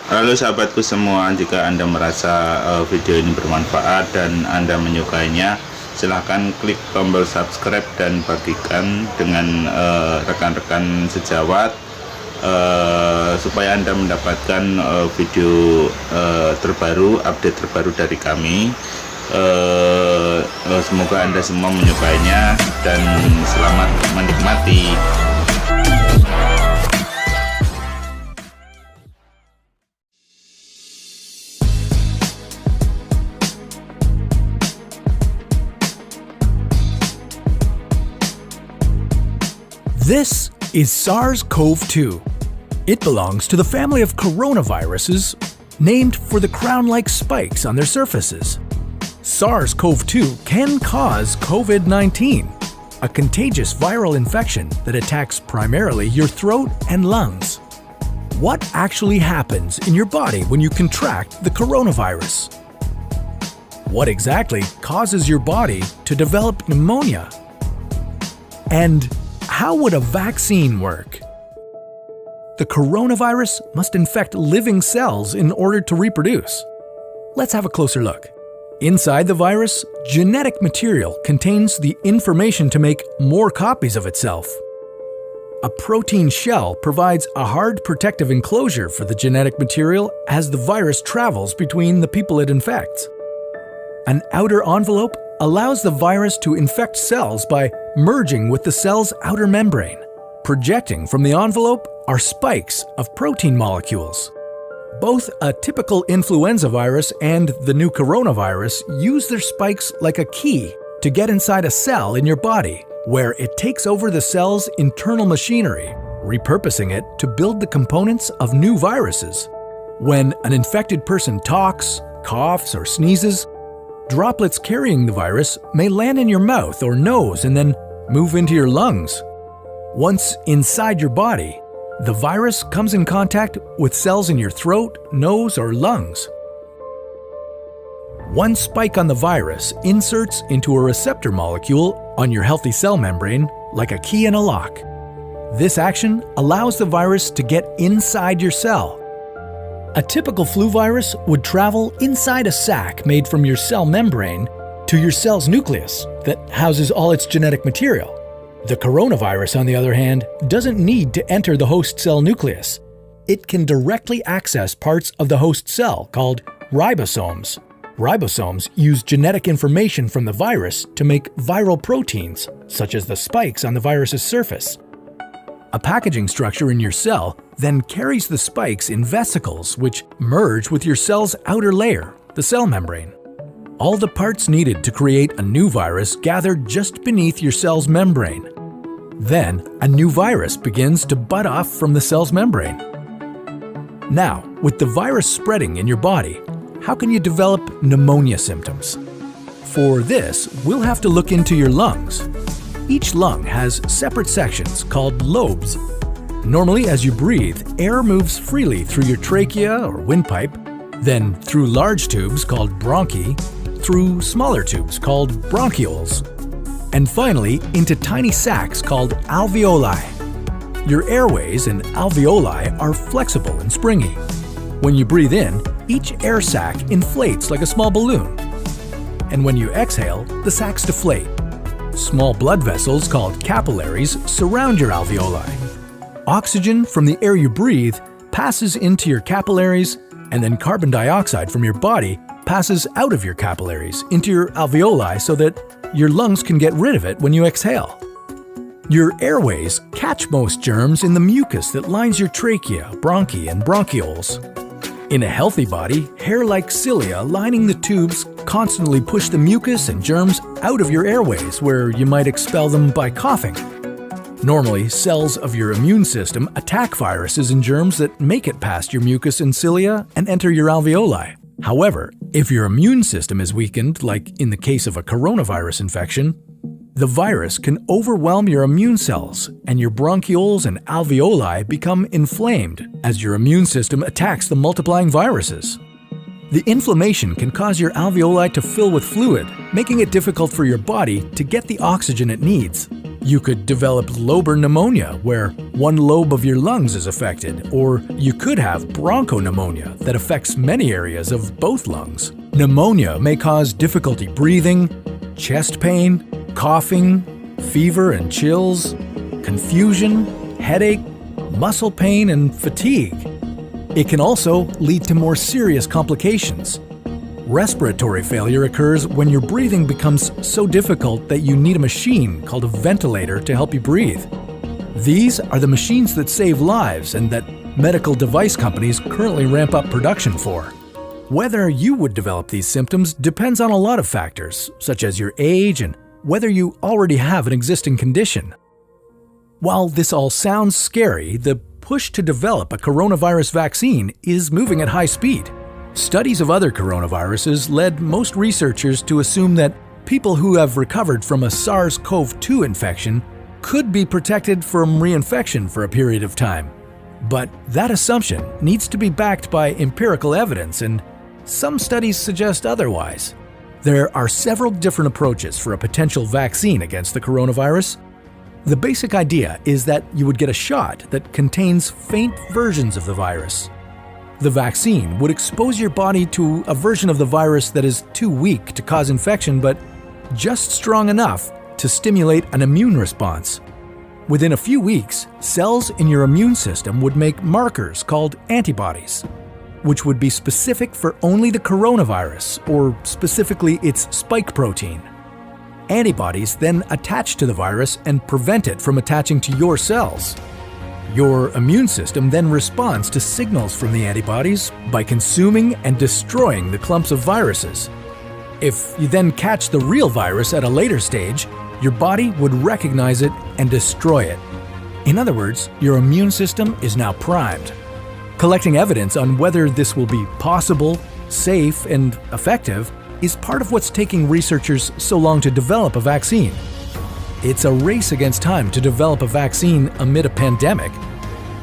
Halo sahabatku semua, jika Anda merasa video ini bermanfaat dan Anda menyukainya, silahkan klik tombol subscribe dan bagikan dengan rekan-rekan sejawat supaya Anda mendapatkan video terbaru, update terbaru dari kami. Semoga Anda semua menyukainya dan selamat menikmati. This is SARS-CoV-2. It belongs to the family of coronaviruses named for the crown-like spikes on their surfaces. SARS-CoV-2 can cause COVID-19, a contagious viral infection that attacks primarily your throat and lungs. What actually happens in your body when you contract the coronavirus? What exactly causes your body to develop pneumonia? And how would a vaccine work? The coronavirus must infect living cells in order to reproduce. Let's have a closer look. Inside the virus, genetic material contains the information to make more copies of itself. A protein shell provides a hard protective enclosure for the genetic material as the virus travels between the people it infects. An outer envelope allows the virus to infect cells by merging with the cell's outer membrane. Projecting from the envelope are spikes of protein molecules. Both a typical influenza virus and the new coronavirus use their spikes like a key to get inside a cell in your body, where it takes over the cell's internal machinery, repurposing it to build the components of new viruses. When an infected person talks, coughs, or sneezes, droplets carrying the virus may land in your mouth or nose and then move into your lungs. Once inside your body, the virus comes in contact with cells in your throat, nose, or lungs. One spike on the virus inserts into a receptor molecule on your healthy cell membrane like a key in a lock. This action allows the virus to get inside your cell. A typical flu virus would travel inside a sac made from your cell membrane to your cell's nucleus that houses all its genetic material. The coronavirus, on the other hand, doesn't need to enter the host cell nucleus. It can directly access parts of the host cell called ribosomes. Ribosomes use genetic information from the virus to make viral proteins, such as the spikes on the virus's surface. A packaging structure in your cell then carries the spikes in vesicles which merge with your cell's outer layer, the cell membrane. All the parts needed to create a new virus gather just beneath your cell's membrane. Then, a new virus begins to bud off from the cell's membrane. Now, with the virus spreading in your body, how can you develop pneumonia symptoms? For this, we'll have to look into your lungs. Each lung has separate sections called lobes. Normally, as you breathe, air moves freely through your trachea or windpipe, then through large tubes called bronchi, through smaller tubes called bronchioles, and finally into tiny sacs called alveoli. Your airways and alveoli are flexible and springy. When you breathe in, each air sac inflates like a small balloon. And when you exhale, the sacs deflate. Small blood vessels called capillaries surround your alveoli. Oxygen from the air you breathe passes into your capillaries, and then carbon dioxide from your body passes out of your capillaries into your alveoli so that your lungs can get rid of it when you exhale. Your airways catch most germs in the mucus that lines your trachea, bronchi, and bronchioles. In a healthy body, hair-like cilia lining the tubes constantly push the mucus and germs out of your airways, where you might expel them by coughing. Normally, cells of your immune system attack viruses and germs that make it past your mucus and cilia and enter your alveoli. However, if your immune system is weakened, like in the case of a coronavirus infection, the virus can overwhelm your immune cells, and your bronchioles and alveoli become inflamed as your immune system attacks the multiplying viruses. The inflammation can cause your alveoli to fill with fluid, making it difficult for your body to get the oxygen it needs. You could develop lobar pneumonia, where one lobe of your lungs is affected, or you could have bronchopneumonia that affects many areas of both lungs. Pneumonia may cause difficulty breathing, chest pain, coughing, fever and chills, confusion, headache, muscle pain, and fatigue. It can also lead to more serious complications. Respiratory failure occurs when your breathing becomes so difficult that you need a machine called a ventilator to help you breathe. These are the machines that save lives and that medical device companies currently ramp up production for. Whether you would develop these symptoms depends on a lot of factors, such as your age and whether you already have an existing condition. While this all sounds scary, the push to develop a coronavirus vaccine is moving at high speed. Studies of other coronaviruses led most researchers to assume that people who have recovered from a SARS-CoV-2 infection could be protected from reinfection for a period of time. But that assumption needs to be backed by empirical evidence, and some studies suggest otherwise. There are several different approaches for a potential vaccine against the coronavirus. The basic idea is that you would get a shot that contains faint versions of the virus. The vaccine would expose your body to a version of the virus that is too weak to cause infection, but just strong enough to stimulate an immune response. Within a few weeks, cells in your immune system would make markers called antibodies, which would be specific for only the coronavirus, or specifically its spike protein. Antibodies then attach to the virus and prevent it from attaching to your cells. Your immune system then responds to signals from the antibodies by consuming and destroying the clumps of viruses. If you then catch the real virus at a later stage, your body would recognize it and destroy it. In other words, your immune system is now primed. Collecting evidence on whether this will be possible, safe, and effective is part of what's taking researchers so long to develop a vaccine. It's a race against time to develop a vaccine amid a pandemic.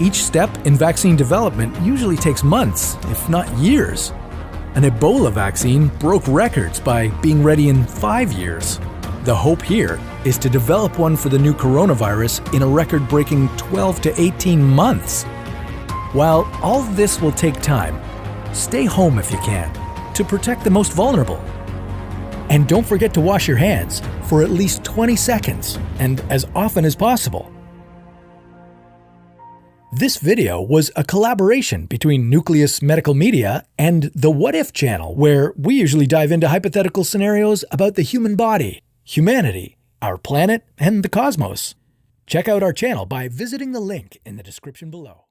Each step in vaccine development usually takes months, if not years. An Ebola vaccine broke records by being ready in 5 years. The hope here is to develop one for the new coronavirus in a record-breaking 12 to 18 months. While all this will take time, stay home if you can, to protect the most vulnerable. And don't forget to wash your hands for at least 20 seconds and as often as possible. This video was a collaboration between Nucleus Medical Media and the What If channel, where we usually dive into hypothetical scenarios about the human body, humanity, our planet, and the cosmos. Check out our channel by visiting the link in the description below.